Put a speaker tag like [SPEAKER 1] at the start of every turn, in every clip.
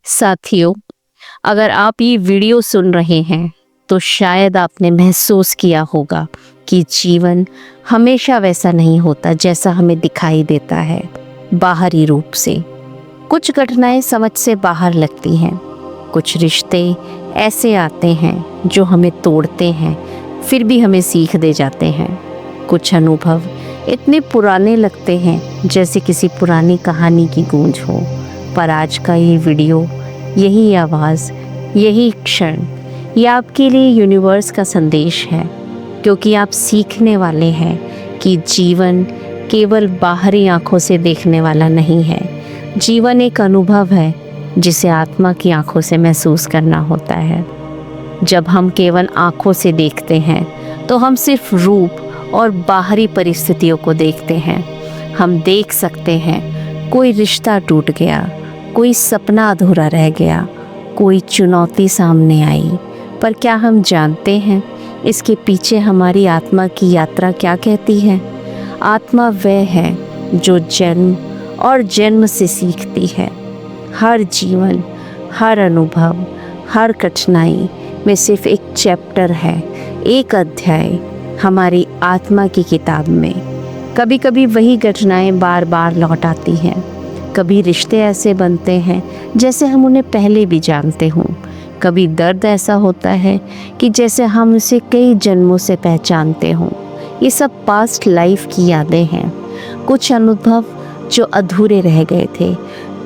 [SPEAKER 1] साथियों, अगर आप ये वीडियो सुन रहे हैं तो शायद आपने महसूस किया होगा कि जीवन हमेशा वैसा नहीं होता जैसा हमें दिखाई देता है बाहरी रूप से। कुछ घटनाएं समझ से बाहर लगती हैं, कुछ रिश्ते ऐसे आते हैं जो हमें तोड़ते हैं फिर भी हमें सीख दे जाते हैं। कुछ अनुभव इतने पुराने लगते हैं जैसे किसी पुरानी कहानी की गूंज हो। पर आज का ये वीडियो, यही आवाज़, यही क्षण, ये आपके लिए यूनिवर्स का संदेश है, क्योंकि आप सीखने वाले हैं कि जीवन केवल बाहरी आंखों से देखने वाला नहीं है। जीवन एक अनुभव है जिसे आत्मा की आंखों से महसूस करना होता है। जब हम केवल आंखों से देखते हैं तो हम सिर्फ रूप और बाहरी परिस्थितियों को देखते हैं। हम देख सकते हैं कोई रिश्ता टूट गया, कोई सपना अधूरा रह गया, कोई चुनौती सामने आई, पर क्या हम जानते हैं इसके पीछे हमारी आत्मा की यात्रा क्या कहती है? आत्मा वह है जो जन्म और जन्म से सीखती है। हर जीवन, हर अनुभव, हर कठिनाई में सिर्फ एक चैप्टर है, एक अध्याय हमारी आत्मा की किताब में। कभी कभी वही घटनाएं बार बार लौट आती हैं। कभी रिश्ते ऐसे बनते हैं जैसे हम उन्हें पहले भी जानते हों। कभी दर्द ऐसा होता है कि जैसे हम उसे कई जन्मों से पहचानते हों। ये सब पास्ट लाइफ की यादें हैं। कुछ अनुभव जो अधूरे रह गए थे,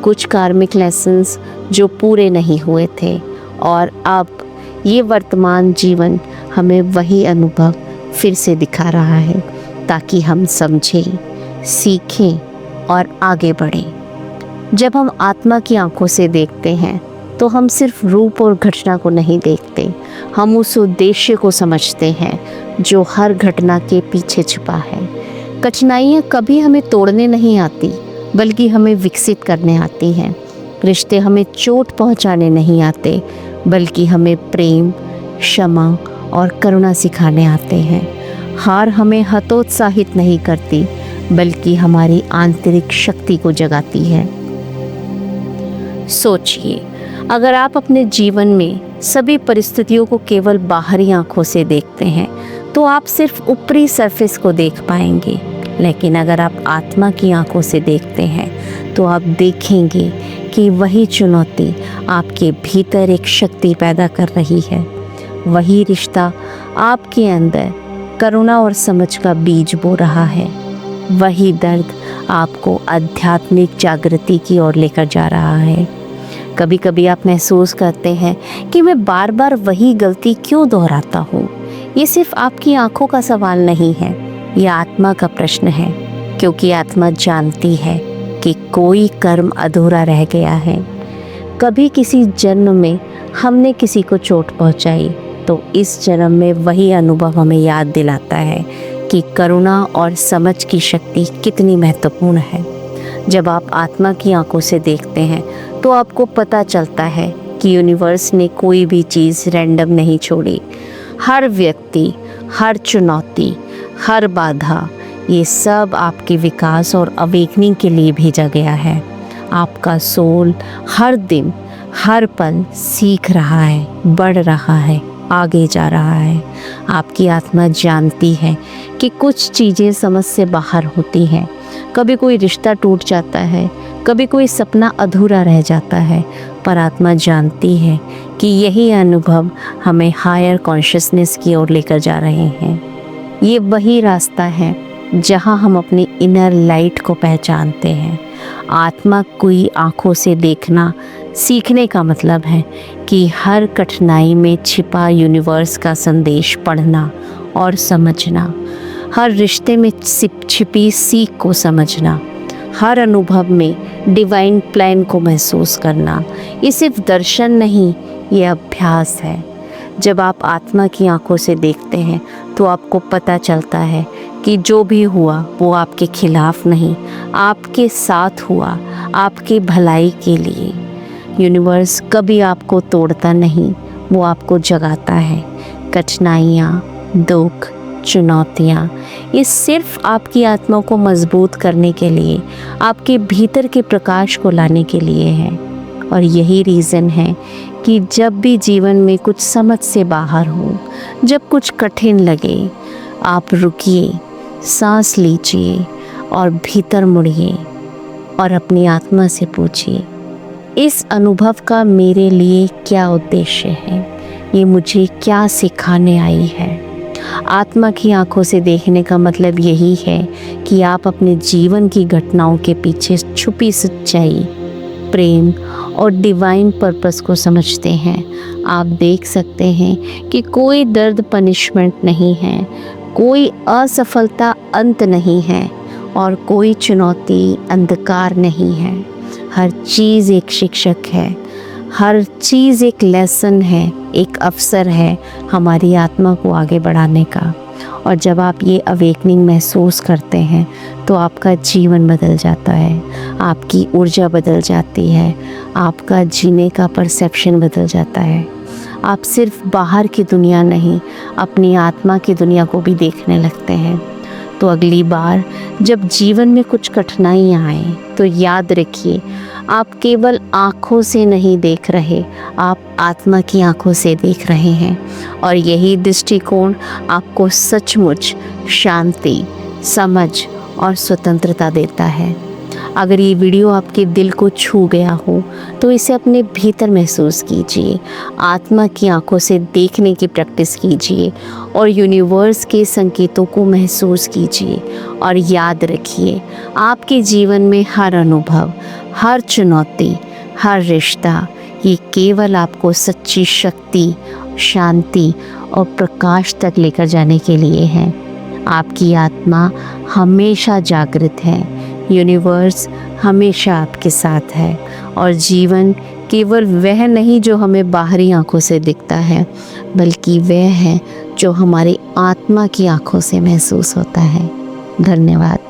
[SPEAKER 1] कुछ कार्मिक लेसन्स जो पूरे नहीं हुए थे, और अब ये वर्तमान जीवन हमें वही अनुभव फिर से दिखा रहा है ताकि हम समझें, सीखें और आगे बढ़ें। जब हम आत्मा की आंखों से देखते हैं तो हम सिर्फ रूप और घटना को नहीं देखते, हम उस उद्देश्य को समझते हैं जो हर घटना के पीछे छुपा है। कठिनाइयाँ कभी हमें तोड़ने नहीं आती, बल्कि हमें विकसित करने आती हैं। रिश्ते हमें चोट पहुँचाने नहीं आते, बल्कि हमें प्रेम, क्षमा और करुणा सिखाने आते हैं। हार हमें हतोत्साहित नहीं करती, बल्कि हमारी आंतरिक शक्ति को जगाती है। सोचिए, अगर आप अपने जीवन में सभी परिस्थितियों को केवल बाहरी आंखों से देखते हैं तो आप सिर्फ ऊपरी सरफेस को देख पाएंगे। लेकिन अगर आप आत्मा की आंखों से देखते हैं तो आप देखेंगे कि वही चुनौती आपके भीतर एक शक्ति पैदा कर रही है। वही रिश्ता आपके अंदर करुणा और समझ का बीज बो रहा है। वही दर्द आपको आध्यात्मिक जागृति की ओर लेकर जा रहा है। कभी कभी आप महसूस करते हैं कि मैं बार बार वही गलती क्यों दोहराता हूँ। ये सिर्फ आपकी आंखों का सवाल नहीं है, ये आत्मा का प्रश्न है, क्योंकि आत्मा जानती है कि कोई कर्म अधूरा रह गया है। कभी किसी जन्म में हमने किसी को चोट पहुँचाई तो इस जन्म में वही अनुभव हमें याद दिलाता है कि करुणा और समझ की शक्ति कितनी महत्वपूर्ण है। जब आप आत्मा की आंखों से देखते हैं तो आपको पता चलता है कि यूनिवर्स ने कोई भी चीज़ रैंडम नहीं छोड़ी। हर व्यक्ति, हर चुनौती, हर बाधा, ये सब आपके विकास और अवेकनिंग के लिए भेजा गया है। आपका सोल हर दिन, हर पल सीख रहा है, बढ़ रहा है, आगे जा रहा है। आपकी आत्मा जानती है कि कुछ चीज़ें समझ से बाहर होती हैं। कभी कोई रिश्ता टूट जाता है, कभी कोई सपना अधूरा रह जाता है, पर आत्मा जानती है कि यही अनुभव हमें हायर कॉन्शियसनेस की ओर लेकर जा रहे हैं। ये वही रास्ता है जहां हम अपनी इनर लाइट को पहचानते हैं। आत्मा की आंखों से देखना सीखने का मतलब है कि हर कठिनाई में छिपा यूनिवर्स का संदेश पढ़ना और समझना, हर रिश्ते में छिपी सीख को समझना, हर अनुभव में डिवाइन प्लान को महसूस करना। ये सिर्फ दर्शन नहीं, ये अभ्यास है। जब आप आत्मा की आंखों से देखते हैं तो आपको पता चलता है कि जो भी हुआ वो आपके खिलाफ नहीं, आपके साथ हुआ, आपकी भलाई के लिए। यूनिवर्स कभी आपको तोड़ता नहीं, वो आपको जगाता है। कठिनाइयाँ, दुख, चुनौतियाँ, ये सिर्फ आपकी आत्मा को मजबूत करने के लिए, आपके भीतर के प्रकाश को लाने के लिए है। और यही रीज़न है कि जब भी जीवन में कुछ समझ से बाहर हो, जब कुछ कठिन लगे, आप रुकिए, सांस लीजिए और भीतर मुड़िए और अपनी आत्मा से पूछिए, इस अनुभव का मेरे लिए क्या उद्देश्य है, ये मुझे क्या सिखाने आई है। आत्मा की आंखों से देखने का मतलब यही है कि आप अपने जीवन की घटनाओं के पीछे छुपी सच्चाई, प्रेम और डिवाइन पर्पस को समझते हैं। आप देख सकते हैं कि कोई दर्द पनिशमेंट नहीं है, कोई असफलता अंत नहीं है और कोई चुनौती अंधकार नहीं है। हर चीज़ एक शिक्षक है, हर चीज़ एक लेसन है, एक अवसर है हमारी आत्मा को आगे बढ़ाने का। और जब आप ये अवेकनिंग महसूस करते हैं तो आपका जीवन बदल जाता है, आपकी ऊर्जा बदल जाती है, आपका जीने का परसेप्शन बदल जाता है। आप सिर्फ बाहर की दुनिया नहीं, अपनी आत्मा की दुनिया को भी देखने लगते हैं। तो अगली बार जब जीवन में कुछ कठिनाइयाँ आएँ तो याद रखिए, आप केवल आँखों से नहीं देख रहे, आप आत्मा की आँखों से देख रहे हैं। और यही दृष्टिकोण आपको सचमुच शांति, समझ और स्वतंत्रता देता है। अगर ये वीडियो आपके दिल को छू गया हो तो इसे अपने भीतर महसूस कीजिए, आत्मा की आंखों से देखने की प्रैक्टिस कीजिए और यूनिवर्स के संकेतों को महसूस कीजिए। और याद रखिए, आपके जीवन में हर अनुभव, हर चुनौती, हर रिश्ता, ये केवल आपको सच्ची शक्ति, शांति और प्रकाश तक लेकर जाने के लिए है। आपकी आत्मा हमेशा जागृत है, यूनिवर्स हमेशा आपके साथ है और जीवन केवल वह नहीं जो हमें बाहरी आंखों से दिखता है, बल्कि वह है जो हमारी आत्मा की आंखों से महसूस होता है। धन्यवाद।